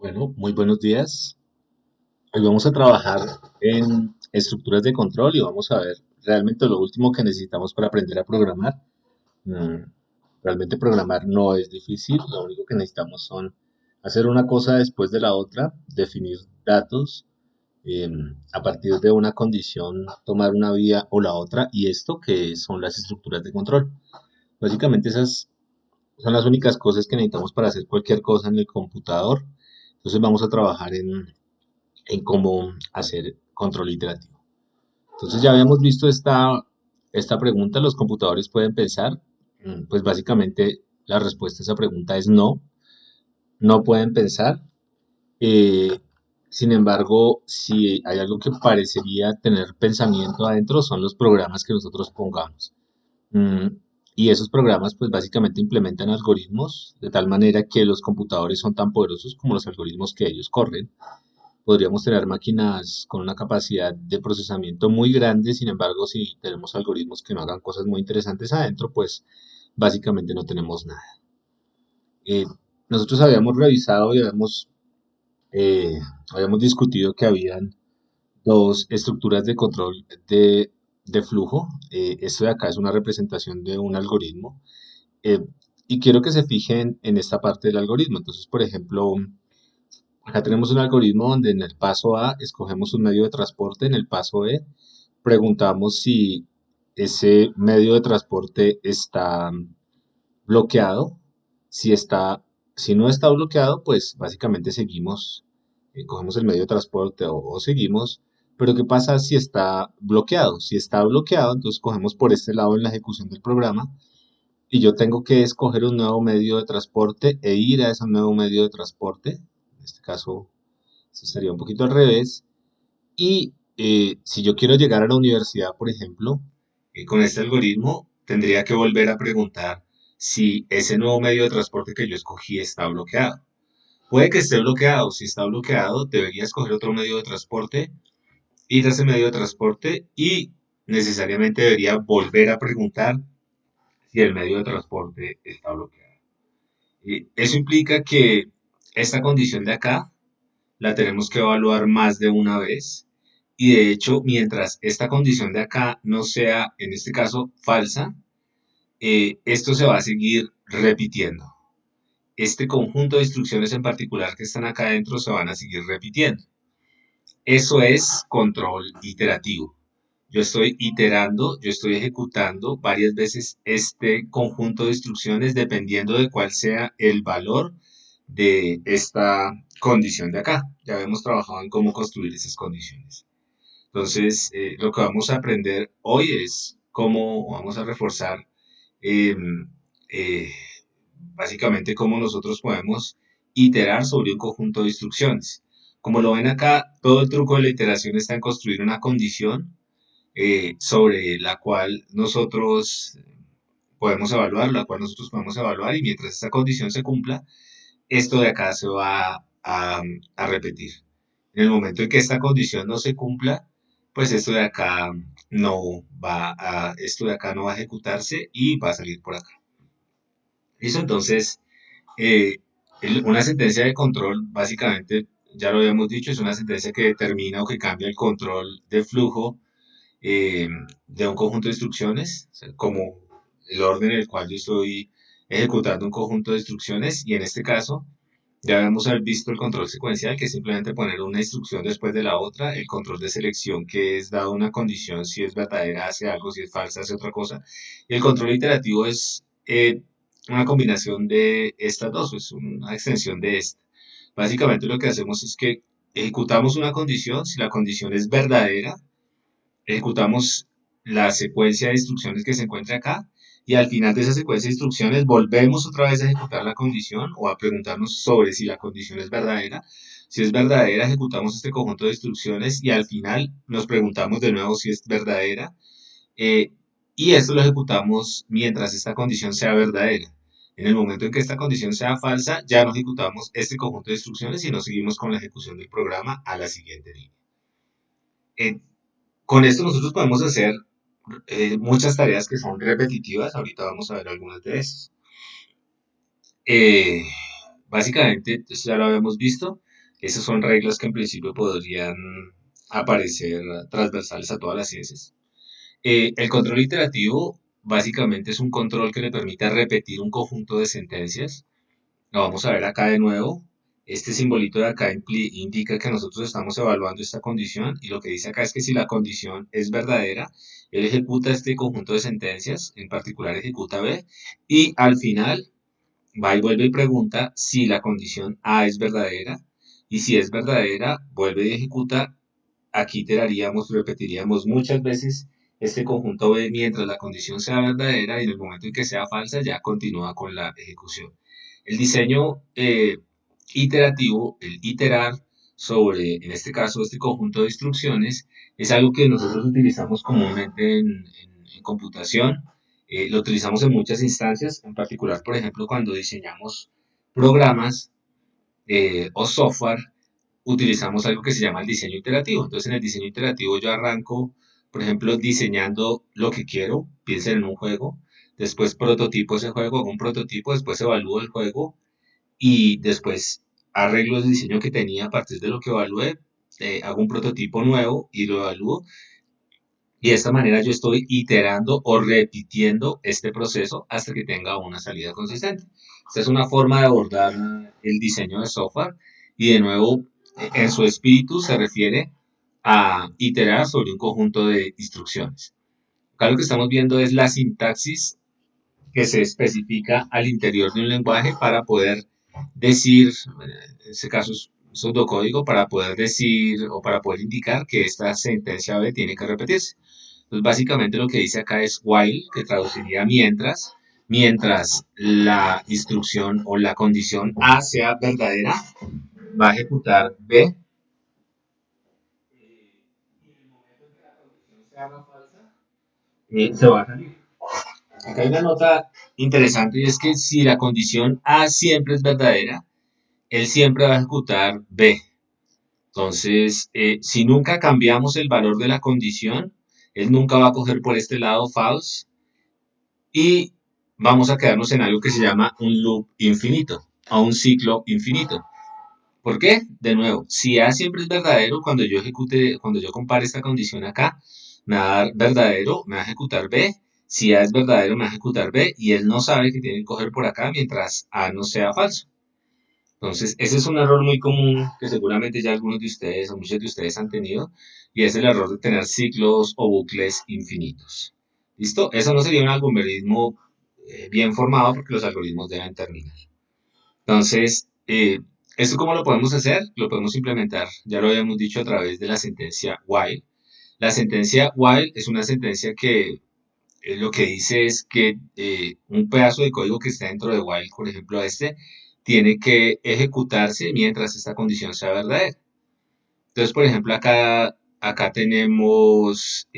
Bueno, muy buenos días. Hoy vamos a trabajar en estructuras de control y vamos a ver realmente lo último que necesitamos para aprender a programar. Mm, Realmente programar no es difícil, lo único que necesitamos son hacer una cosa después de la otra, definir datos, a partir de una condición tomar una vía o la otra y esto que son las estructuras de control. Básicamente esas son las únicas cosas que necesitamos para hacer cualquier cosa en el computador. Entonces vamos a trabajar en cómo hacer control iterativo. Entonces ya habíamos visto esta pregunta, ¿los computadores pueden pensar? Pues básicamente la respuesta a esa pregunta es no, no pueden pensar. Eh, Sin embargo, si hay algo que parecería tener pensamiento adentro, son los programas que nosotros pongamos. Mm, Y esos programas pues básicamente implementan algoritmos de tal manera que los computadores son tan poderosos como los algoritmos que ellos corren. Podríamos tener máquinas con una capacidad de procesamiento muy grande, sin embargo, si tenemos algoritmos que no hagan cosas muy interesantes adentro, pues básicamente no tenemos nada. Eh, Nosotros habíamos revisado y eh, habíamos discutido que habían dos estructuras de control de flujo. Esto de acá es una representación de un algoritmo. eh, y quiero que se fijen en esta parte del algoritmo. Entonces, por ejemplo, acá tenemos un algoritmo donde en el paso A escogemos un medio de transporte, en el paso B preguntamos si ese medio de transporte está bloqueado. Si está, si no está bloqueado, pues básicamente seguimos, cogemos el medio de transporte o seguimos. Pero ¿qué pasa si está bloqueado? Si está bloqueado, entonces cogemos por este lado en la ejecución del programa y yo tengo que escoger un nuevo medio de transporte e ir a ese nuevo medio de transporte. En este caso, eso sería un poquito al revés. Y si yo quiero llegar a la universidad, por ejemplo, con este algoritmo, tendría que volver a preguntar si ese nuevo medio de transporte que yo escogí está bloqueado. Puede que esté bloqueado. Si está bloqueado, debería escoger otro medio de transporte, ir a ese medio de transporte y necesariamente debería volver a preguntar si el medio de transporte está bloqueado. Y eso implica que esta condición de acá la tenemos que evaluar más de una vez. Y de hecho, mientras esta condición de acá no sea, en este caso, falsa, esto se va a seguir repitiendo. Este conjunto de instrucciones en particular que están acá adentro se van a seguir repitiendo. Eso es control iterativo. Yo estoy iterando, yo estoy ejecutando varias veces este conjunto de instrucciones dependiendo de cuál sea el valor de esta condición de acá. Ya hemos trabajado en cómo construir esas condiciones. Entonces, lo que vamos a aprender hoy es cómo vamos a reforzar eh, eh, básicamente cómo nosotros podemos iterar sobre un conjunto de instrucciones. Como lo ven acá, todo el truco de la iteración está en construir una condición sobre la cual nosotros podemos evaluar, la cual nosotros podemos evaluar y mientras esa condición se cumpla, esto de acá se va a repetir. En el momento en que esta condición no se cumpla, pues esto de acá esto de acá no va a ejecutarse y va a salir por acá. ¿Listo? Entonces, eh, una sentencia de control, básicamente, ya lo habíamos dicho, es una sentencia que determina o que cambia el control de flujo eh, de un conjunto de instrucciones, o sea, como el orden en el cual yo estoy ejecutando un conjunto de instrucciones y en este caso ya hemos visto el control secuencial, que es simplemente poner una instrucción después de la otra, el control de selección, que es dado una condición, si es verdadera hace algo, si es falsa hace otra cosa, y el control iterativo es una combinación de estas dos, es una extensión de esta. Básicamente lo que hacemos es que ejecutamos una condición, si la condición es verdadera, ejecutamos la secuencia de instrucciones que se encuentra acá y al final de esa secuencia de instrucciones volvemos otra vez a ejecutar la condición o a preguntarnos sobre si la condición es verdadera. Si es verdadera, ejecutamos este conjunto de instrucciones y al final nos preguntamos de nuevo si es verdadera eh, y esto lo ejecutamos mientras esta condición sea verdadera. En el momento en que esta condición sea falsa, ya no ejecutamos este conjunto de instrucciones y nos seguimos con la ejecución del programa a la siguiente línea. Eh, con esto nosotros podemos hacer muchas tareas que son repetitivas. Ahorita vamos a ver algunas de esas. Eh, Básicamente, esto ya lo habíamos visto. Esas son reglas que en principio podrían aparecer transversales a todas las ciencias. El control iterativo básicamente es un control que le permite repetir un conjunto de sentencias. Lo vamos a ver acá de nuevo. Este simbolito de acá indica que nosotros estamos evaluando esta condición y lo que dice acá es que si la condición es verdadera, él ejecuta este conjunto de sentencias, en particular ejecuta B, y al final va y vuelve y pregunta si la condición A es verdadera, y si es verdadera, vuelve y ejecuta. Aquí iteraríamos, repetiríamos muchas veces este conjunto B mientras la condición sea verdadera y en el momento en que sea falsa ya continúa con la ejecución. El diseño iterativo, el iterar sobre, en este caso, este conjunto de instrucciones, es algo que nosotros utilizamos comúnmente en computación. Lo utilizamos en muchas instancias, en particular, por ejemplo, cuando diseñamos programas o software, utilizamos algo que se llama el diseño iterativo. Entonces, en el diseño iterativo yo arranco, por ejemplo, diseñando lo que quiero, piensen en un juego, después prototipo ese juego, hago un prototipo, después evalúo el juego y después arreglo el diseño que tenía a partir de lo que evalué, hago un prototipo nuevo y lo evalúo y de esta manera yo estoy iterando o repitiendo este proceso hasta que tenga una salida consistente. Esta es una forma de abordar el diseño de software y de nuevo en su espíritu se refiere a iterar sobre un conjunto de instrucciones. Acá lo que estamos viendo es la sintaxis que se especifica al interior de un lenguaje para poder decir, en este caso es pseudocódigo, para poder decir o para poder indicar que esta sentencia B tiene que repetirse. Entonces, básicamente lo que dice acá es while, que traduciría mientras la instrucción o la condición A sea verdadera, va a ejecutar B. Y en el momento en que la condición se haga falsa, se va a salir. Acá hay una nota interesante y es que si la condición A siempre es verdadera, él siempre va a ejecutar B. Entonces, si nunca cambiamos el valor de la condición, él nunca va a coger por este lado false y vamos a quedarnos en algo que se llama un loop infinito o un ciclo infinito. ¿Por qué? De nuevo, si A siempre es verdadero, cuando yo compare esta condición acá, me va a dar verdadero, me va a ejecutar B. Si A es verdadero, me va a ejecutar B y él no sabe que tiene que coger por acá mientras A no sea falso. Entonces, ese es un error muy común que seguramente ya algunos de ustedes o muchos de ustedes han tenido y es el error de tener ciclos o bucles infinitos. ¿Listo? Eso no sería un algoritmo bien formado porque los algoritmos deben terminar. Entonces, ¿esto cómo lo podemos hacer? Lo podemos implementar, ya lo habíamos dicho a través de la sentencia while. La sentencia while es una sentencia que lo que dice es que un pedazo de código que está dentro de while, por ejemplo este, tiene que ejecutarse mientras esta condición sea verdadera. Entonces, por ejemplo, acá tenemos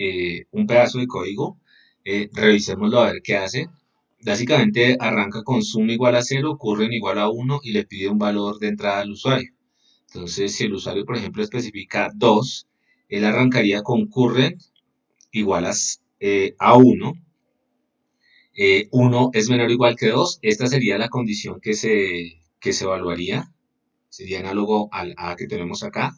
un pedazo de código, revisémoslo a ver qué hace. Básicamente arranca con sum igual a 0, curren igual a 1 y le pide un valor de entrada al usuario. Entonces, si el usuario, por ejemplo, especifica 2, él arrancaría con current igual a 1. 1 es menor o igual que 2. Esta sería la condición que se evaluaría. Sería análogo al A que tenemos acá.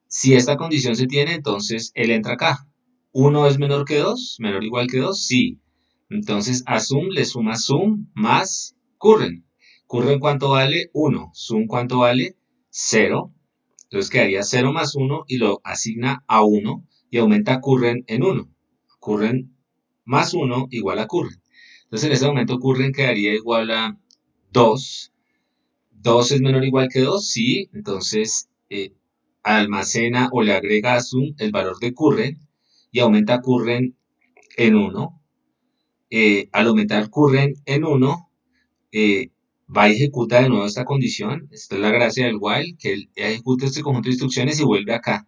Si esta condición se tiene, entonces él entra acá. 1 es menor que 2, menor o igual que 2, sí. Entonces a sum le suma sum más current. Current cuánto vale 1, sum cuánto vale 0. Entonces quedaría 0 más 1 y lo asigna a 1 y aumenta current en 1. Current más 1 igual a current. Entonces en ese momento current quedaría igual a 2. 2 es menor o igual que 2, sí. Entonces almacena o le agrega a sum el valor de current y aumenta current en 1. Al aumentar current en 1, va y ejecuta de nuevo esta condición. Esta es la gracia del while, que él ejecuta este conjunto de instrucciones y vuelve acá.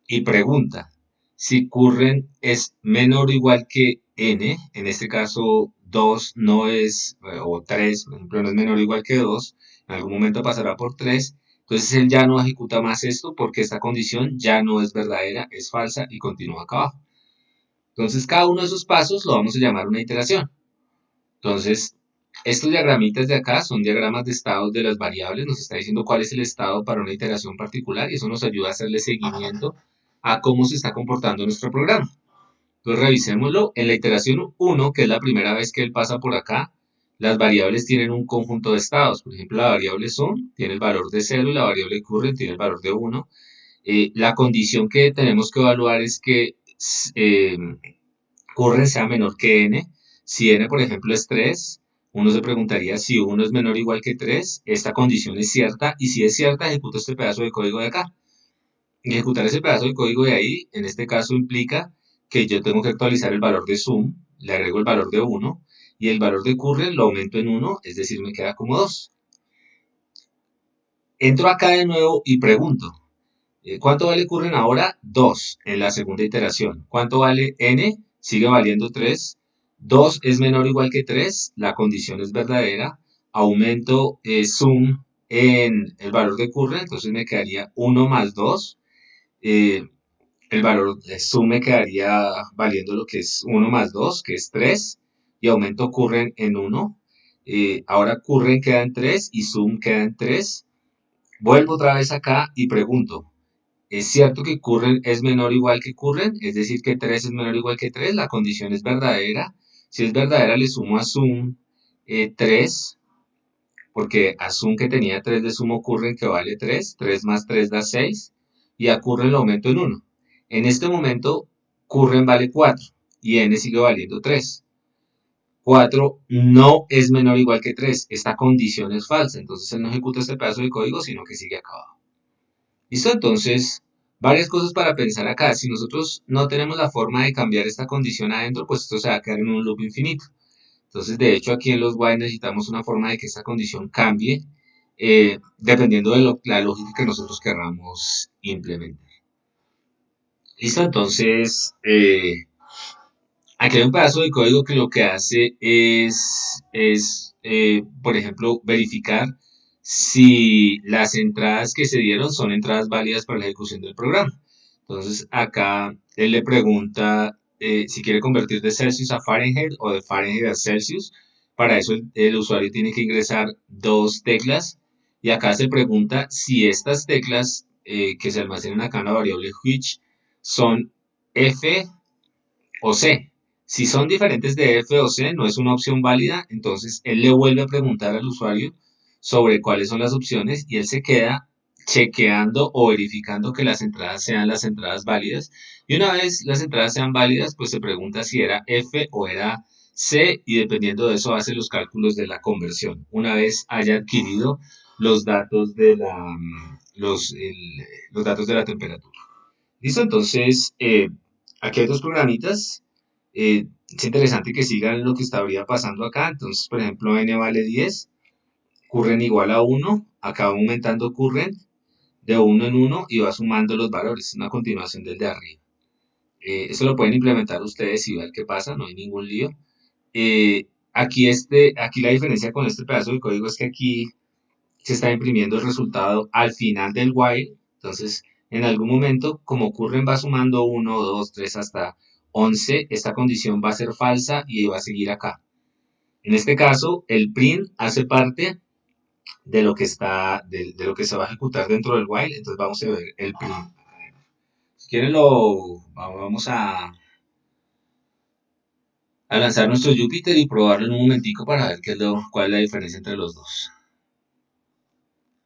Y pregunta, si current es menor o igual que n, en este caso 2 no es, o 3, por ejemplo, no es menor o igual que 2, en algún momento pasará por 3, entonces él ya no ejecuta más esto porque esta condición ya no es verdadera, es falsa y continúa acá abajo. Entonces cada uno de esos pasos lo vamos a llamar una iteración. Entonces, Estos diagramitas de acá son diagramas de estados de las variables, nos está diciendo cuál es el estado para una iteración particular y eso nos ayuda a hacerle seguimiento a cómo se está comportando nuestro programa. Entonces revisémoslo. En la iteración 1, que es la primera vez que él pasa por acá, las variables tienen un conjunto de estados. Por ejemplo, la variable sum tiene el valor de 0 y la variable current tiene el valor de 1. La condición que tenemos que evaluar es que eh, current sea menor que n. Si n, por ejemplo, es 3, uno se preguntaría si 1 es menor o igual que 3. Esta condición es cierta y si es cierta, ejecuto este pedazo de código de acá. Ejecutar ese pedazo de código de ahí, en este caso, implica que yo tengo que actualizar el valor de sum, le agrego el valor de 1 y el valor de current lo aumento en 1, es decir, me queda como 2. Entro acá de nuevo y pregunto, ¿cuánto vale current ahora? 2 en la segunda iteración. ¿Cuánto vale n? Sigue valiendo 3. 2 es menor o igual que 3, la condición es verdadera. Aumento sum en el valor de current, entonces me quedaría 1 más 2. Eh, el valor de sum me quedaría valiendo lo que es 1 más 2, que es 3, y aumento current en 1. Ahora current queda en 3 y sum queda en 3. Vuelvo otra vez acá y pregunto, ¿es cierto que current es menor o igual que current? Es decir, que 3 es menor o igual que 3, la condición es verdadera. Si es verdadera, le sumo a sum 3, porque a sum que tenía 3 le sumo current que vale 3, 3 más 3 da 6, y a current lo aumento en 1. En este momento, current vale 4 y n sigue valiendo 3. 4 no es menor o igual que 3, esta condición es falsa, entonces él no ejecuta este pedazo de código, sino que sigue acá abajo. ¿Listo? Entonces, varias cosas para pensar acá. Si nosotros no tenemos la forma de cambiar esta condición adentro, pues esto se va a quedar en un loop infinito. Entonces, de hecho, aquí en los while necesitamos una forma de que esta condición cambie dependiendo de la lógica que nosotros queramos implementar. ¿Listo? Entonces, aquí hay un pedazo de código que lo que hace es por ejemplo, verificar si las entradas que se dieron son entradas válidas para la ejecución del programa. Entonces, acá él le pregunta si quiere convertir de Celsius a Fahrenheit o de Fahrenheit a Celsius. Para eso el usuario tiene que ingresar dos teclas y acá se pregunta si estas teclas que se almacenan acá en la variable which son F o C. Si son diferentes de F o C, no es una opción válida, entonces él le vuelve a preguntar al usuario sobre cuáles son las opciones y él se queda chequeando o verificando que las entradas sean las entradas válidas. Y una vez las entradas sean válidas, pues se pregunta si era F o era C y dependiendo de eso hace los cálculos de la conversión. Una vez haya adquirido los datos de los datos de la temperatura. ¿Listo? Entonces, aquí hay dos programitas. Es interesante que sigan lo que estaría pasando acá. Entonces, por ejemplo, n vale 10, current igual a 1, acá va aumentando current de 1 en 1 y va sumando los valores, es una continuación del de arriba. Eso lo pueden implementar ustedes y ver qué pasa, no hay ningún lío. Aquí la diferencia con este pedazo de código es que aquí se está imprimiendo el resultado al final del while. Entonces, en algún momento, como current va sumando 1, 2, 3 hasta 11, esta condición va a ser falsa y va a seguir acá. En este caso, el print hace parte de lo que se va a ejecutar dentro del while. Entonces vamos a ver el print. Si quieren vamos a lanzar nuestro Jupyter y probarlo en un momentico para ver cuál es la diferencia entre los dos.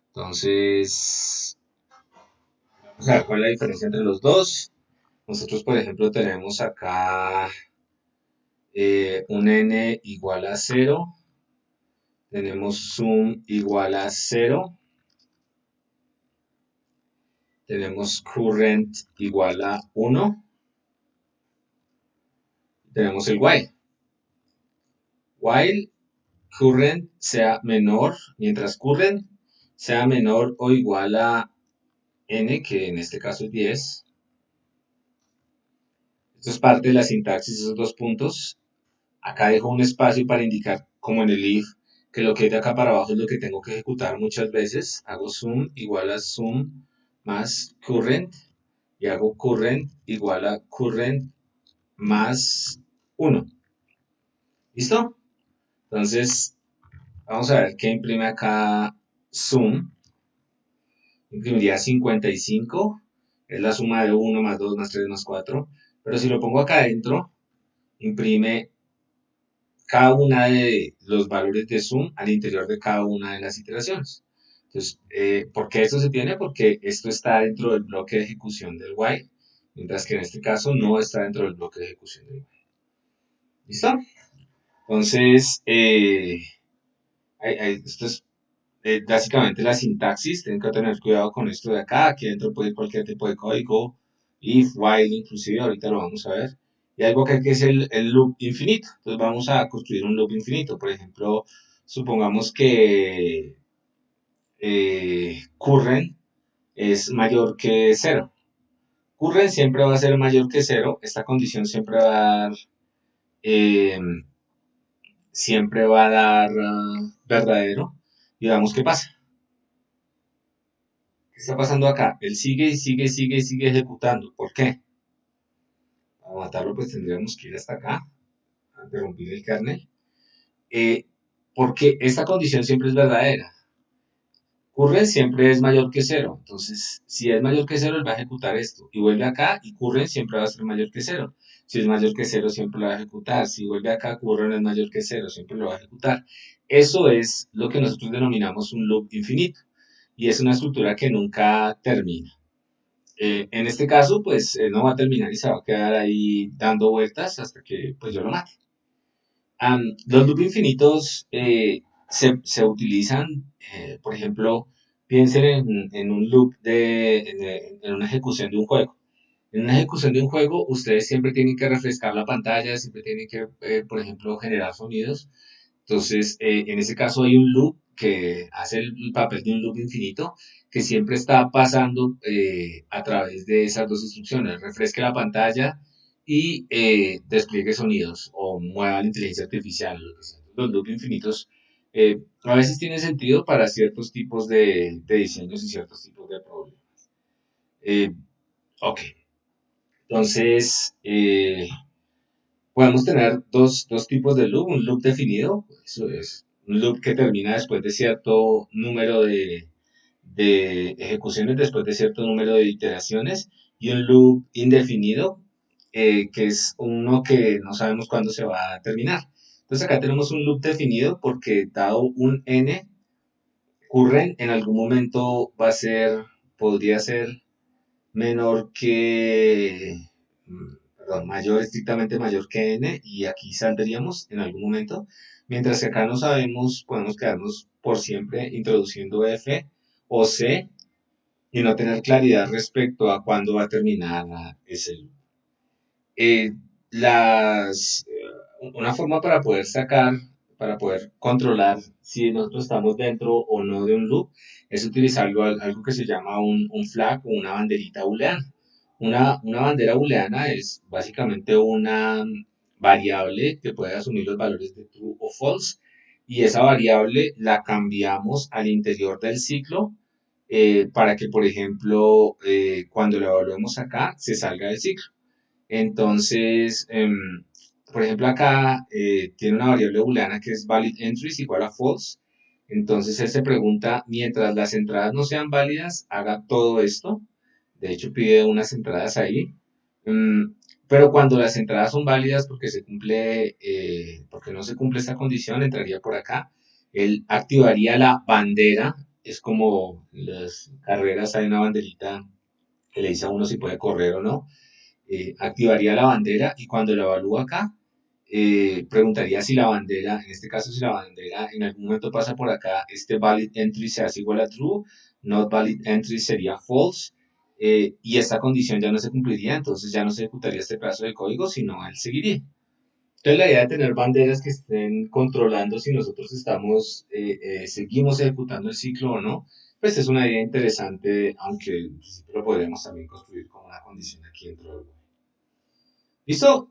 Entonces, vamos a ver cuál es la diferencia entre los dos. Nosotros, por ejemplo, tenemos acá un n igual a 0, tenemos sum igual a 0, tenemos current igual a 1, tenemos el while. While current sea menor, mientras current sea menor o igual a n, que en este caso es 10. Esto es parte de la sintaxis, esos dos puntos. Acá dejo un espacio para indicar, como en el if, que lo que es de acá para abajo es lo que tengo que ejecutar muchas veces. Hago sum igual a sum más current y hago current igual a current más 1. ¿Listo? Entonces, Vamos a ver qué imprime acá Zoom. Imprimiría 55. Es la suma de 1 más 2 más 3 más 4. Pero si lo pongo acá adentro, imprime cada una de los valores de Zoom al interior de cada una de las iteraciones. Entonces, ¿por qué esto se tiene? Porque esto está dentro del bloque de ejecución del while, mientras que en este caso no está dentro del bloque de ejecución del while. ¿Listo? Entonces, esto es básicamente la sintaxis. Tienen que tener cuidado con esto de acá. Aquí dentro puede ir cualquier tipo de código, if, while, inclusive, ahorita lo vamos a ver. Y algo que es el loop infinito. Entonces vamos a construir un loop infinito. Por ejemplo, supongamos que current es mayor que cero. Current siempre va a ser mayor que cero. Esta condición eh, siempre va a dar verdadero. Y veamos qué pasa. ¿Qué está pasando acá? Él sigue y sigue y sigue y sigue ejecutando. ¿Por qué? Para matarlo, pues tendríamos que ir hasta acá, a interrumpir el kernel. Eh, Porque esta condición siempre es verdadera. Current siempre es mayor que cero. Entonces, si es mayor que cero, él va a ejecutar esto. Y vuelve acá y current siempre va a ser mayor que cero. Si es mayor que cero, siempre lo va a ejecutar. Si vuelve acá, current es mayor que cero, siempre lo va a ejecutar. Eso es lo que nosotros denominamos un loop infinito. Y es una estructura que nunca termina. En este caso, pues no va a terminar y se va a quedar ahí dando vueltas hasta que pues yo lo mate. Los loops infinitos se utilizan, por ejemplo, piensen en un loop en una ejecución de un juego. En una ejecución de un juego, ustedes siempre tienen que refrescar la pantalla, siempre tienen que, por ejemplo, generar sonidos. Entonces, en ese caso hay un loop que hace el papel de un loop infinito que siempre está pasando a través de esas dos instrucciones. Refresque la pantalla y despliegue sonidos o mueva la inteligencia artificial. Lo que sea. Los loops infinitos a veces tienen sentido para ciertos tipos de diseños y ciertos tipos de problemas. Eh, ok, entonces podemos tener dos tipos de loop, un loop definido, eso es un loop que termina después de cierto número de ejecuciones, después de cierto número de iteraciones, y un loop indefinido, que es uno que no sabemos cuándo se va a terminar. Entonces acá tenemos un loop definido porque dado un n, current en algún momento va a ser, podría ser menor que, perdón, mayor, estrictamente mayor que n, y aquí saldríamos en algún momento. Mientras que acá no sabemos, podemos quedarnos por siempre introduciendo f o c y no tener claridad respecto a cuándo va a terminar ese loop. Eh, una forma para poder sacar, para poder controlar si nosotros estamos dentro o no de un loop, es utilizarlo algo que se llama un flag o una banderita booleana. Una bandera booleana es básicamente una variable que puede asumir los valores de true o false, y esa variable la cambiamos al interior del ciclo para que, por ejemplo, cuando la evaluemos acá, se salga del ciclo. Entonces, por ejemplo, acá tiene una variable booleana que es valid entries igual a false. Entonces, él se pregunta, mientras las entradas no sean válidas, haga todo esto. De hecho, pide unas entradas ahí. Mm, pero cuando las entradas son válidas porque porque no se cumple esta condición, entraría por acá. Él activaría la bandera. Es como las carreras, hay una banderita que le dice a uno si puede correr o no. Activaría la bandera y cuando lo evalúa acá, preguntaría si la bandera, en este caso si la bandera en algún momento pasa por acá, este valid entry se hace igual a true, not valid entry sería false, y esta condición ya no se cumpliría, entonces ya no se ejecutaría este pedazo de código, sino él seguiría. Entonces la idea de tener banderas que estén controlando si nosotros seguimos ejecutando el ciclo o no, pues es una idea interesante, aunque lo podemos también construir como una condición aquí dentro del. ¿Listo?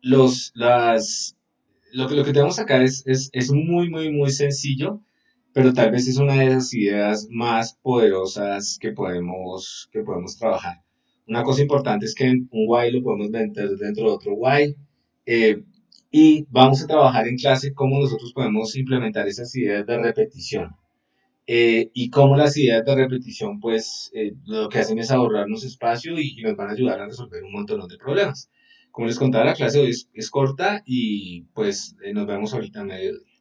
Lo que tenemos acá es muy, muy, muy sencillo, pero tal vez es una de las ideas más poderosas que podemos trabajar. Una cosa importante es que un while lo podemos meter dentro de otro while. y vamos a trabajar en clase cómo nosotros podemos implementar esas ideas de repetición. Y cómo las ideas de repetición, pues, lo que hacen es ahorrarnos espacio y nos van a ayudar a resolver un montón de problemas. Como les contaba, la clase hoy es corta y pues nos vemos ahorita a mediodía.